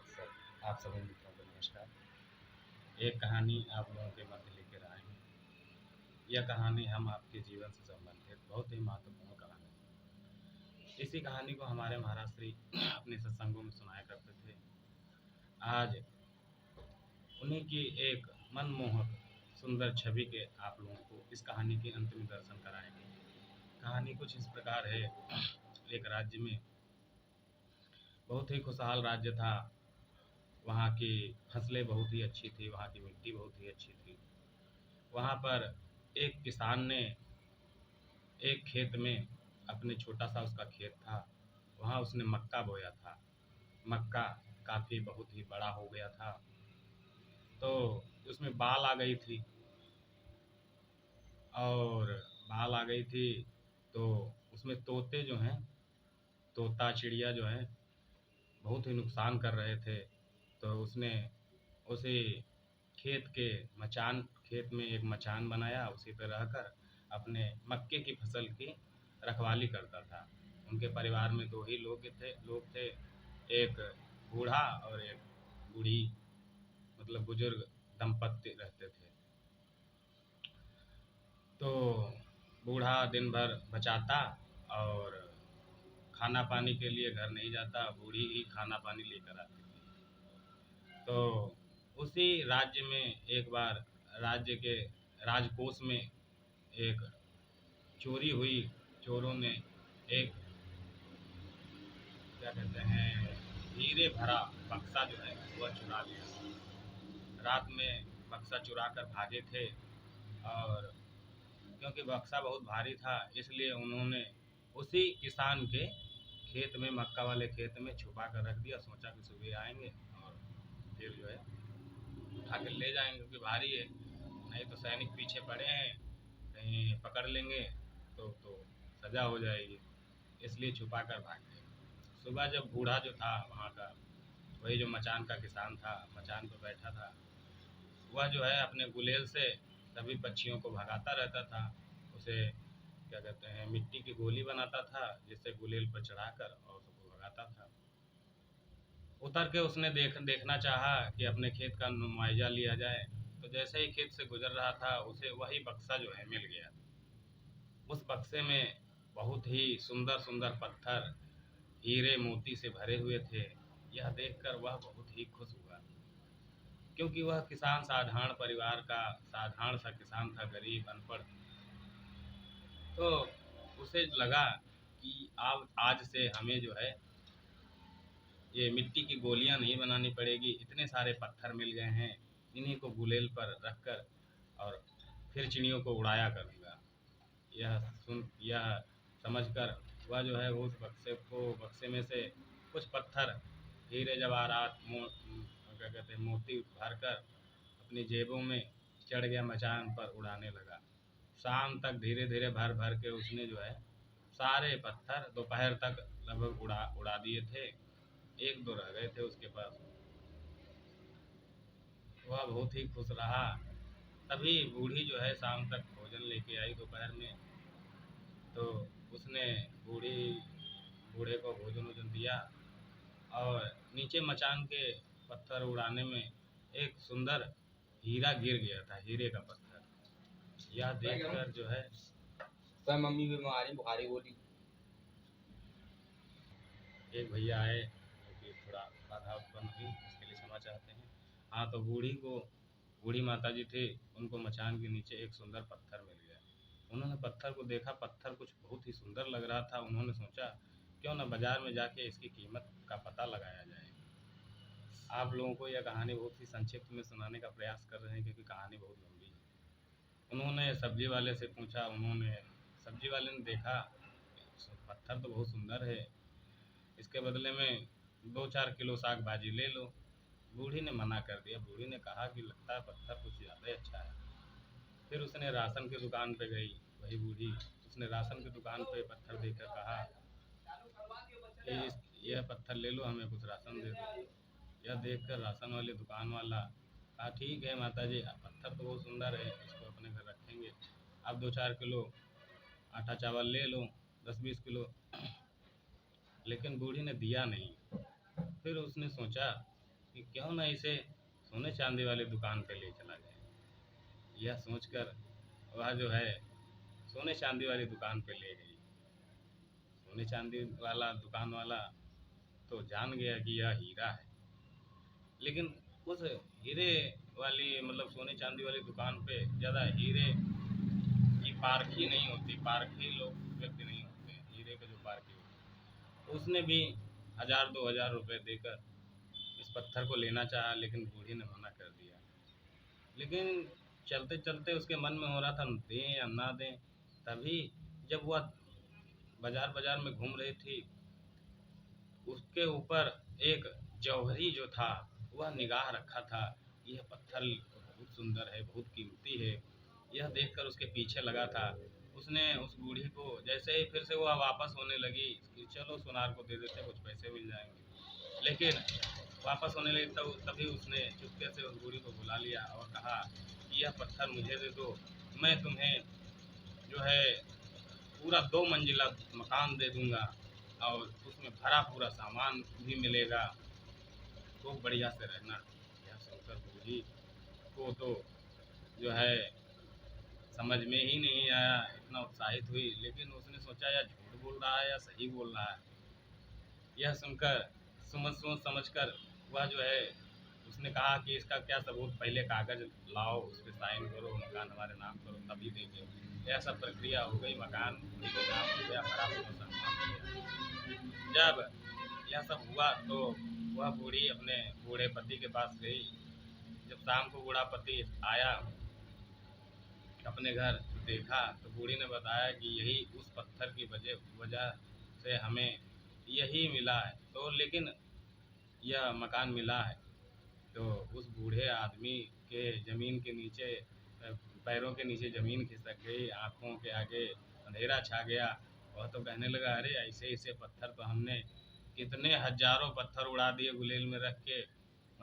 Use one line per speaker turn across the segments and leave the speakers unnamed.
वत्सल आप सभी मित्रों को नमस्कार। एक कहानी आप लोगों के मध्य लेकर आए हैं। यह कहानी हम आपके जीवन से संबंधित बहुत ही महत्वपूर्ण कहानी है। इसी कहानी को हमारे महाराज श्री अपने सत्संगों में सुनाया करते थे। आज उन्हीं की एक मनमोहक सुंदर छवि के आप लोगों को इस कहानी के अंतिम दर्शन कराएंगे। कहानी कुछ इस प्रकार है। एक राज्य में बहुत ही खुशहाल राज्य था। वहाँ की फसलें बहुत ही अच्छी थी, वहाँ की मिट्टी बहुत ही अच्छी थी। वहाँ पर एक किसान ने एक खेत में अपने छोटा सा उसका खेत था, वहाँ उसने मक्का बोया था। मक्का काफ़ी बहुत ही बड़ा हो गया था, तो उसमें बाल आ गई थी और बाल आ गई थी तो उसमें तोते जो हैं, तोता चिड़िया जो है बहुत ही नुकसान कर रहे थे। तो उसने उसी खेत में एक मचान बनाया, उसी पर रहकर अपने मक्के की फसल की रखवाली करता था। उनके परिवार में दो ही लोग थे, एक बूढ़ा और एक बूढ़ी, मतलब बुजुर्ग दंपत्ति रहते थे। तो बूढ़ा दिन भर बचाता और खाना पानी के लिए घर नहीं जाता, बूढ़ी ही खाना पानी लेकर आती थी। तो उसी राज्य में एक बार राज्य के राजकोष में एक चोरी हुई। चोरों ने एक, क्या कहते हैं, हीरे भरा बक्सा जो है वह चुरा लिया। रात में बक्सा चुरा कर भागे थे और क्योंकि बक्सा बहुत भारी था इसलिए उन्होंने उसी किसान के खेत में, मक्का वाले खेत में छुपा कर रख दिया। सोचा कि सुबह आएंगे और फिर जो है उठा कर ले जाएंगे, क्योंकि भारी है, नहीं तो सैनिक पीछे पड़े हैं, कहीं पकड़ लेंगे तो सजा हो जाएगी, इसलिए छुपा कर भाग गए। सुबह जब बूढ़ा जो था वहाँ का, वही जो मचान का किसान था, मचान पर बैठा था, वह जो है अपने गुलेल से सभी पक्षियों को भगाता रहता था। उसे, क्या कहते हैं, मिट्टी की गोली बनाता था जिससे गुलेल पर चढ़ाकर और सबको भगाता था। उतर के उसने देखना चाहा कि अपने खेत का मुआवजा लिया जाए, तो जैसे ही खेत से गुजर रहा था उसे वही बक्सा जो है मिल गया। उस बक्से में बहुत ही सुंदर सुंदर पत्थर हीरे मोती से भरे हुए थे। यह देखकर वह बहुत ही खुश हुआ, क्योंकि वह किसान साधारण परिवार का साधारण सा किसान था, गरीब अनपढ़। तो उसे लगा कि अब आज से हमें जो है ये मिट्टी की गोलियां नहीं बनानी पड़ेगी, इतने सारे पत्थर मिल गए हैं, इन्हीं को गुलेल पर रखकर और फिर चिड़ियों को उड़ाया करूँगा। यह समझकर वह जो है उस बक्से में से कुछ पत्थर, हीरे जवाहरात, क्या कहते हैं, मोती भर कर अपनी जेबों में चढ़ गया, मचान पर उड़ाने लगा। शाम तक धीरे धीरे भर भर के उसने जो है सारे पत्थर दोपहर तक लगभग उड़ा दिए थे। एक दो रह गए थे उसके पास। वह बहुत ही खुश रहा। तभी बूढ़ी जो है शाम तक भोजन लेके आई दोपहर में, तो उसने बूढ़े को भोजन वोजन दिया और नीचे मचान के पत्थर उड़ाने में एक सुंदर हीरा गिर गया था, हीरे का पत्थर। यह देखकर जो है
तो मम्मी बीमारी बुखारी बोली।
एक भैया आए, क्योंकि थोड़ा बाधा उत्पन्न हुई, इसके लिए क्षमा चाहते हैं। हाँ, तो बूढ़ी माता जी थी, उनको मचान के नीचे एक सुंदर पत्थर मिल गया। उन्होंने पत्थर को देखा, पत्थर कुछ बहुत ही सुंदर लग रहा था। उन्होंने सोचा क्यों न बाजार में जाके इसकी कीमत का पता लगाया जाए। आप लोगों को यह कहानी बहुत ही संक्षिप्त में सुनाने का प्रयास कर रहे हैं, क्योंकि कहानी बहुत लंबी है। उन्होंने सब्जी वाले से पूछा, सब्जी वाले ने देखा पत्थर तो बहुत सुंदर है, इसके बदले में 2-4 किलो साग भाजी ले लो। बूढ़ी ने मना कर दिया। बूढ़ी ने कहा कि लगता है पत्थर कुछ ज़्यादा ही अच्छा है। फिर उसने राशन की दुकान पे गई, वही बूढ़ी, उसने राशन की दुकान पे पत्थर देकर कहा कि यह पत्थर ले लो, हमें कुछ राशन दे दो। यह देखकर राशन वाले दुकान वाला कहा, ठीक है माता जी, पत्थर तो बहुत सुंदर है, इसको अपने घर रखेंगे, आप 2-4 किलो आटा चावल ले लो, 10-20 किलो। लेकिन बूढ़ी ने दिया नहीं। फिर उसने सोचा कि क्यों ना इसे सोने चांदी वाली दुकान पे ले चला जाए। यह सोचकर वह जो है सोने चांदी वाली दुकान पे ले गई। सोने चांदी वाला दुकान वाला तो जान गया कि यह हीरा है, लेकिन उस हीरे वाली मतलब सोने चांदी वाली दुकान पे ज़्यादा हीरे की पारखी नहीं होती, पारखी लोग व्यक्ति नहीं होते हैं, हीरे का जो पारखी होता है। उसने भी 1000-2000 रुपये देकर इस पत्थर को लेना चाहा, लेकिन बूढ़ी ने मना कर दिया। लेकिन चलते चलते उसके मन में हो रहा था दें या ना दें। तभी जब वह बाजार बाजार में घूम रही थी, उसके ऊपर एक जौहरी जो था वह निगाह रखा था। यह पत्थर बहुत सुंदर है, बहुत कीमती है। यह देखकर उसके पीछे लगा था। उसने उस बूढ़ी को जैसे ही फिर से वह वापस होने लगी कि चलो सुनार को दे देते, कुछ पैसे मिल जाएंगे, लेकिन वापस होने लगी तभी उसने चुपके से उस बूढ़ी को बुला लिया और कहा कि यह पत्थर मुझे दे दो, मैं तुम्हें जो है पूरा 2 मंजिला मकान दे दूंगा और उसमें भरा पूरा सामान भी मिलेगा, तो बढ़िया से रहना। यह सुनकर बूढ़ी को तो जो है समझ में ही नहीं आया, इतना उत्साहित हुई, लेकिन उसने सोचा या झूठ बोल रहा है या सही बोल रहा है। यह सुनकर सोच समझ कर वह जो है उसने कहा कि इसका क्या सबूत, पहले कागज लाओ, उस पर साइन करो, मकान हमारे नाम करो तभी देंगे। यह सब प्रक्रिया हो गई, मकान बूढ़ी के नाम हो गया, बड़ा पूरा सामान हो गया। जब यह सब हुआ तो वह बूढ़ी अपने बूढ़े पति के पास गई। जब शाम को बूढ़ा पति आया अपने घर, देखा तो बूढ़ी ने बताया कि यही उस पत्थर की वजह से हमें यही मिला है, तो लेकिन यह मकान मिला है। तो उस बूढ़े आदमी के ज़मीन के नीचे पैरों के नीचे ज़मीन खिसक गई, आँखों के आगे अंधेरा छा गया। वह तो कहने लगा, अरे ऐसे ऐसे पत्थर तो हमने कितने हजारों पत्थर उड़ा दिए गुलेल में रख के,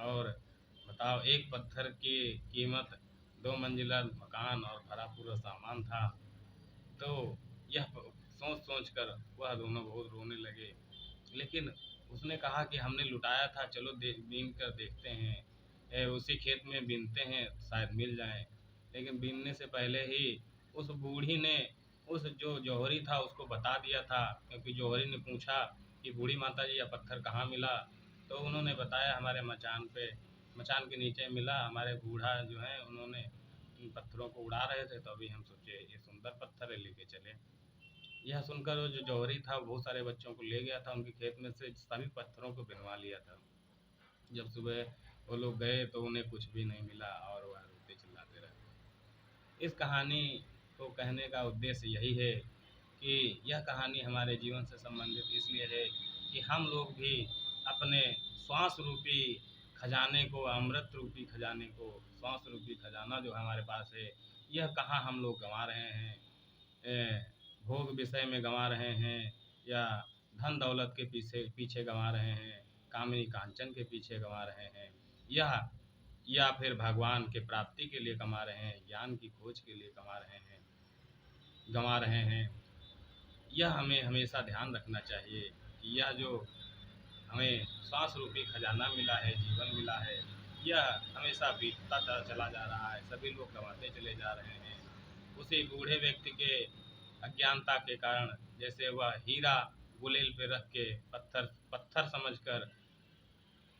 और बताओ एक पत्थर की कीमत 2 मंजिला मकान और भरा पूरा सामान था। तो यह सोच सोच कर वह दोनों बहुत रोने लगे। लेकिन उसने कहा कि हमने लुटाया था, चलो बीन कर देखते हैं, उसी खेत में बीनते हैं, शायद मिल जाए। लेकिन बीनने से पहले ही उस बूढ़ी ने उस जो जौहरी था उसको बता दिया था, क्योंकि जौहरी ने पूछा कि बूढ़ी माता जी यह पत्थर कहाँ मिला, तो उन्होंने बताया हमारे मचान के नीचे मिला, हमारे बूढ़ा जो है उन्होंने इन पत्थरों को उड़ा रहे थे, तो अभी हम सोचे ये सुंदर पत्थर है, लेके चले। यह सुनकर वो जो जौहरी था बहुत सारे बच्चों को ले गया था, उनके खेत में से सभी पत्थरों को बिनवा लिया था। जब सुबह वो लोग गए तो उन्हें कुछ भी नहीं मिला और वह रोते चिल्लाते रहे। इस कहानी को कहने का उद्देश्य यही है कि यह कहानी हमारे जीवन से संबंधित इसलिए है कि हम लोग भी अपने श्वास रूपी खजाने को, अमृत रूपी खजाने को, श्वास रूपी खजाना जो हमारे पास है, यह कहाँ हम लोग गंवा रहे हैं, भोग विषय में गंवा रहे हैं, या धन दौलत के पीछे पीछे गंवा रहे हैं, कामिनी कांचन के पीछे गंवा रहे हैं, या फिर भगवान के प्राप्ति के लिए कमा रहे हैं, ज्ञान की खोज के लिए गंवा रहे हैं। यह हमें हमेशा ध्यान रखना चाहिए कि यह जो हमें श्वास रूपी खजाना मिला है, जीवन मिला है, यह हमेशा बीतता चला जा रहा है, सभी लोग गंवाते चले जा रहे हैं। उसी बूढ़े व्यक्ति के अज्ञानता के कारण जैसे वह हीरा गुलेल पे रख के पत्थर समझकर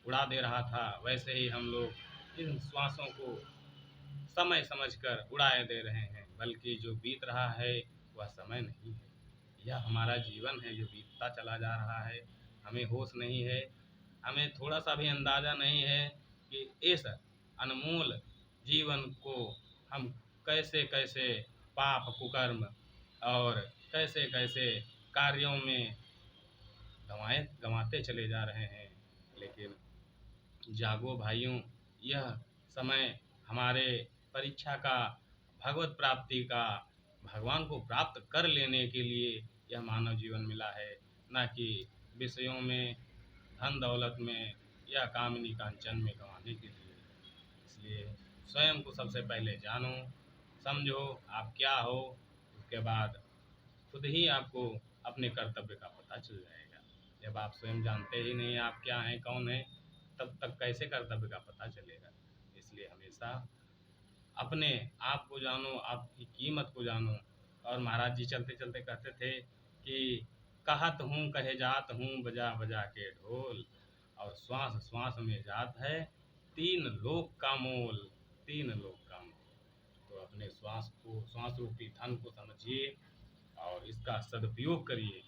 उड़ा दे रहा था, वैसे ही हम लोग इन श्वासों को समय समझकर उड़ाए दे रहे हैं, बल्कि जो बीत रहा है वह समय नहीं है, यह हमारा जीवन है जो बीतता चला जा रहा है। हमें होश नहीं है, हमें थोड़ा सा भी अंदाज़ा नहीं है कि इस अनमोल जीवन को हम कैसे कैसे पाप कुकर्म और कैसे कैसे कार्यों में गंवाते चले जा रहे हैं। लेकिन जागो भाइयों, यह समय हमारे परीक्षा का, भगवत प्राप्ति का, भगवान को प्राप्त कर लेने के लिए यह मानव जीवन मिला है, न कि विषयों में, धन दौलत में या कामिनी कांचन में गंवाने के लिए। इसलिए स्वयं को सबसे पहले जानो, समझो आप क्या हो, उसके बाद खुद ही आपको अपने कर्तव्य का पता चल जाएगा। जब आप स्वयं जानते ही नहीं आप क्या हैं, कौन हैं, तब तक कैसे कर्तव्य का पता चलेगा। इसलिए हमेशा अपने आप को जानो, आपकी कीमत को जानो। और महाराज जी चलते चलते कहते थे कि कहत हूँ कहे जात हूँ बजा बजा के ढोल, और श्वास श्वास में जात है 3 लोक का मोल, 3 लोक का मोल। तो अपने श्वास रूपी धन को समझिए और इसका सदुपयोग करिए।